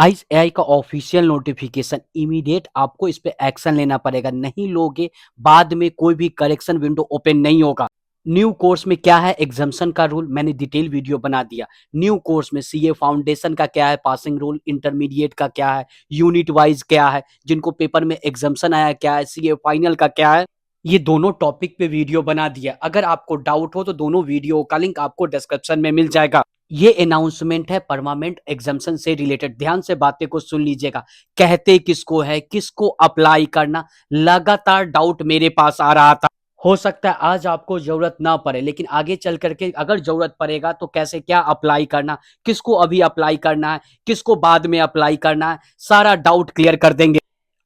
Ice AI का official notification immediate आपको इस पे एक्शन लेना पड़ेगा, नहीं लोगे बाद में कोई भी करेक्शन विंडो ओपन नहीं होगा। न्यू कोर्स में क्या है एग्जाम्शन का रूल, मैंने डिटेल वीडियो बना दिया। न्यू कोर्स में सीए फाउंडेशन का क्या है, पासिंग रूल, इंटरमीडिएट का क्या है, यूनिट वाइज क्या है, जिनको पेपर में एग्जाम्शन आया क्या है, सीए फाइनल का क्या है, ये दोनों टॉपिक पे वीडियो बना दिया। अगर आपको डाउट हो तो दोनों वीडियो का लिंक आपको डिस्क्रिप्शन में मिल जाएगा। ये अनाउंसमेंट है परमानेंट एग्जाम्शन से रिलेटेड, ध्यान से बातें को सुन लीजिएगा। कहते किसको है, किसको अप्लाई करना, लगातार डाउट मेरे पास आ रहा था। हो सकता है आज आपको जरूरत ना पड़े, लेकिन आगे चल करके अगर जरूरत पड़ेगा तो कैसे क्या अप्लाई करना, किसको अभी अप्लाई करना है, किसको बाद में अप्लाई करना है, सारा डाउट क्लियर कर देंगे।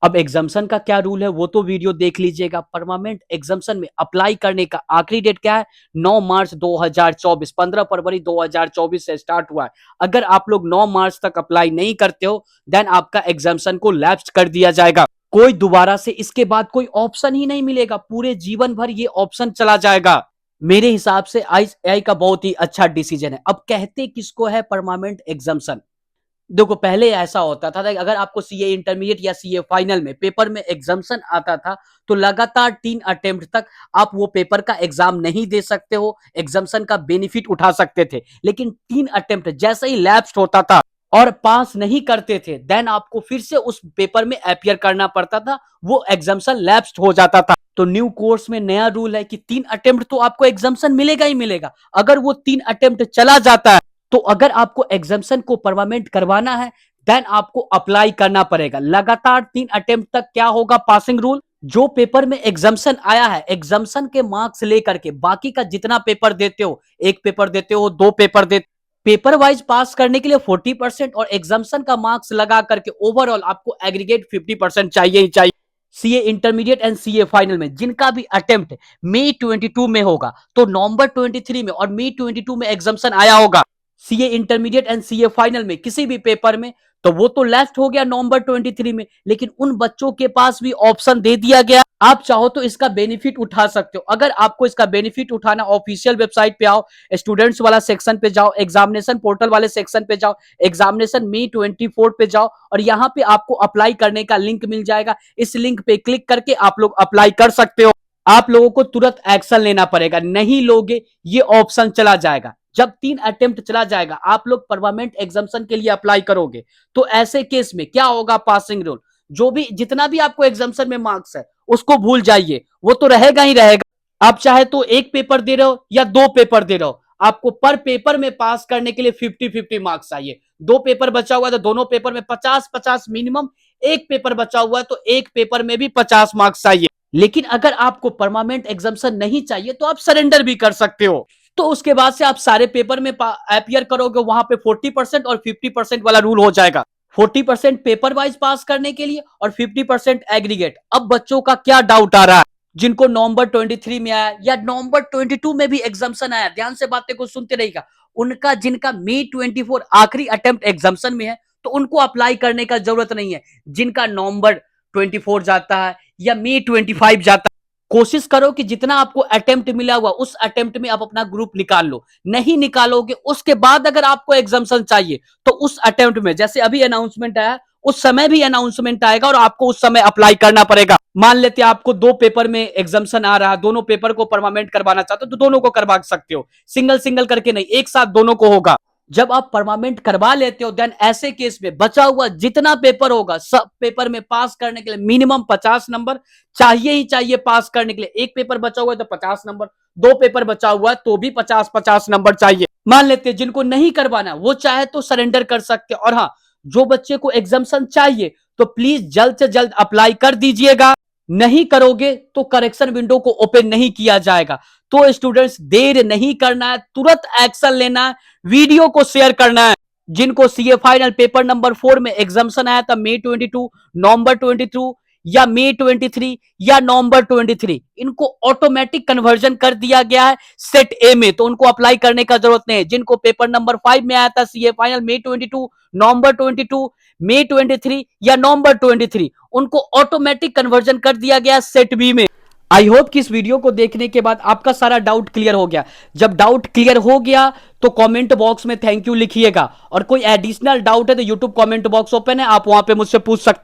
अब एग्जाम्शन का क्या रूल है वो तो वीडियो देख लीजिएगा। परमानेंट एग्जाम्शन में अप्लाई करने का आखिरी डेट क्या है, 9 मार्च 2024। 15 फरवरी 2024 से स्टार्ट हुआ है। अगर आप लोग 9 मार्च तक अप्लाई नहीं करते हो देन आपका एग्जाम्शन को लैप्स कर दिया जाएगा। कोई दोबारा से इसके बाद कोई ऑप्शन ही नहीं मिलेगा, पूरे जीवन भर ये ऑप्शन चला जाएगा। मेरे हिसाब से आईसीएआई का बहुत ही अच्छा डिसीजन है। अब कहते किसको है परमानेंट एग्जाम्शन, देखो पहले ऐसा होता था अगर आपको सीए इंटरमीडिएट या सीए फाइनल में पेपर में एग्जाम्शन आता था तो लगातार 3 अटेम्प्ट तक आप वो पेपर का एग्जाम नहीं दे सकते हो, एग्जाम्शन का बेनिफिट उठा सकते थे। लेकिन 3 अटेम्प्ट जैसे ही लैप्स होता था और पास नहीं करते थे देन आपको फिर से उस पेपर में अपीयर करना पड़ता था, वो एग्जाम्शन लैप्स हो जाता था। तो न्यू कोर्स में नया रूल है कि 3 अटेम्प्ट तो आपको एग्जाम्शन मिलेगा ही मिलेगा। अगर वो 3 अटेम्प्ट चला जाता है तो अगर आपको एग्जाम्शन को परमानेंट करवाना है देन आपको अप्लाई करना पड़ेगा। लगातार 3 अटेम्प्ट तक क्या होगा, पासिंग रूल। जो पेपर में एग्जाम्शन आया है एग्जाम्शन के मार्क्स लेकर के बाकी का जितना पेपर देते हो, एक पेपर देते हो, 2 पेपर देते, पेपर वाइज पास करने के लिए 40% और एग्जाम्शन का मार्क्स लगा करके ओवरऑल आपको एग्रीगेट 50% चाहिए ही चाहिए। CA intermediate and CA final में जिनका भी अटेम्प्ट मई 22 में होगा तो नवंबर 23 में और मई 22 में एग्जाम्शन आया होगा CA intermediate and CA final में किसी भी पेपर में, तो वो तो लेफ्ट हो गया नवंबर 23 में। लेकिन उन बच्चों के पास भी ऑप्शन दे दिया गया, आप चाहो तो इसका बेनिफिट उठा सकते हो। अगर आपको इसका बेनिफिट उठाना, ऑफिशियल वेबसाइट पे आओ, स्टूडेंट्स वाला सेक्शन पे जाओ, एग्जामिनेशन पोर्टल वाले सेक्शन पे जाओ, एग्जामिनेशन मई 24 पे जाओ और यहाँ पे आपको अप्लाई करने का लिंक मिल जाएगा। इस लिंक पे क्लिक करके आप लोग अप्लाई कर सकते हो। आप लोगों को तुरंत एक्शन लेना पड़ेगा, नहीं लोगे ये ऑप्शन चला जाएगा। जब 3 अटेम्प्ट चला जाएगा आप लोग परमानेंट एग्जाम्शन के लिए अप्लाई करोगे तो ऐसे केस में क्या होगा, पासिंग रूल, जो भी जितना भी आपको एग्जाम्शन में मार्क्स है उसको भूल जाइए, वो तो रहेगा ही रहेगा। आप चाहे तो एक पेपर दे रहे हो या 2 पेपर दे रहे हो, आपको पर पेपर में पास करने के लिए 50-50 मार्क्स चाहिए। 2 पेपर बचा हुआ है तो दोनों पेपर में 50-50 मिनिमम, एक पेपर बचा हुआ है तो एक पेपर में भी 50 मार्क्स चाहिए। लेकिन अगर आपको परमानेंट एग्जाम्शन नहीं चाहिए तो आप सरेंडर भी कर सकते हो। तो उसके बाद से आप सारे पेपर में अपीयर करोगे, वहां पे 40% और 50% वाला रूल हो जाएगा। 40% पेपर वाइज पास करने के लिए और 50% एग्रीगेट। अब बच्चों का क्या डाउट आ रहा है, जिनको नवंबर 23 में आया या नवंबर 22 में भी एग्जाम्शन आया, ध्यान से बातें को सुनते रहिएगा। उनका जिनका मई 24 आखिरी अटेम्प्ट एग्जाम्शन में है तो उनको अप्लाई करने का जरूरत नहीं है। जिनका नवंबर 24 जाता है या मई 25 जाता है, कोशिश करो कि जितना आपको अटेम्प्ट मिला हुआ उस अटेम्प्ट में आप अपना ग्रुप निकाल लो। नहीं निकालोगे उसके बाद अगर आपको एग्जाम्शन चाहिए तो उस अटेम्प्ट में जैसे अभी अनाउंसमेंट आया उस समय भी अनाउंसमेंट आएगा और आपको उस समय अप्लाई करना पड़ेगा। मान लेते हैं आपको 2 पेपर में एग्जाम्शन आ रहा है, दोनों पेपर को परमानेंट करवाना चाहते हो तो दोनों को करवा सकते हो, सिंगल सिंगल करके नहीं, एक साथ दोनों को होगा। जब आप परमानेंट करवा लेते हो देन ऐसे केस में बचा हुआ जितना पेपर होगा सब पेपर में पास करने के लिए मिनिमम 50 नंबर चाहिए ही चाहिए। पास करने के लिए एक पेपर बचा हुआ है तो 50 नंबर, 2 पेपर बचा हुआ है तो भी 50-50 नंबर चाहिए। मान लेते हैं जिनको नहीं करवाना वो चाहे तो सरेंडर कर सकते हैं। और हाँ, जो बच्चे को एग्जाम्शन चाहिए तो प्लीज जल्द से जल्द अप्लाई कर दीजिएगा, नहीं करोगे तो करेक्शन विंडो को ओपन नहीं किया जाएगा। तो स्टूडेंट्स देर नहीं करना है, तुरंत एक्शन लेना है, वीडियो को शेयर करना है। जिनको सीए फाइनल पेपर नंबर 4 में एग्जाम्शन आया था मई 22, नवंबर 22 या मई 23 या नवंबर 23, इनको ऑटोमेटिक कन्वर्जन कर दिया गया है सेट ए में, तो उनको अप्लाई करने का जरूरत नहीं है। जिनको पेपर नंबर 5 में आया था सीए फाइनल मई 22, नवंबर 22, मई 23 या नवंबर 23, उनको ऑटोमेटिक कन्वर्जन कर दिया गया सेट बी में। आई होप कि इस वीडियो को देखने के बाद आपका सारा डाउट क्लियर हो गया। जब डाउट क्लियर हो गया तो कमेंट बॉक्स में थैंक यू लिखिएगा, और कोई एडिशनल डाउट है तो यूट्यूब कमेंट बॉक्स ओपन है, आप वहां पे मुझसे पूछ सकते हो।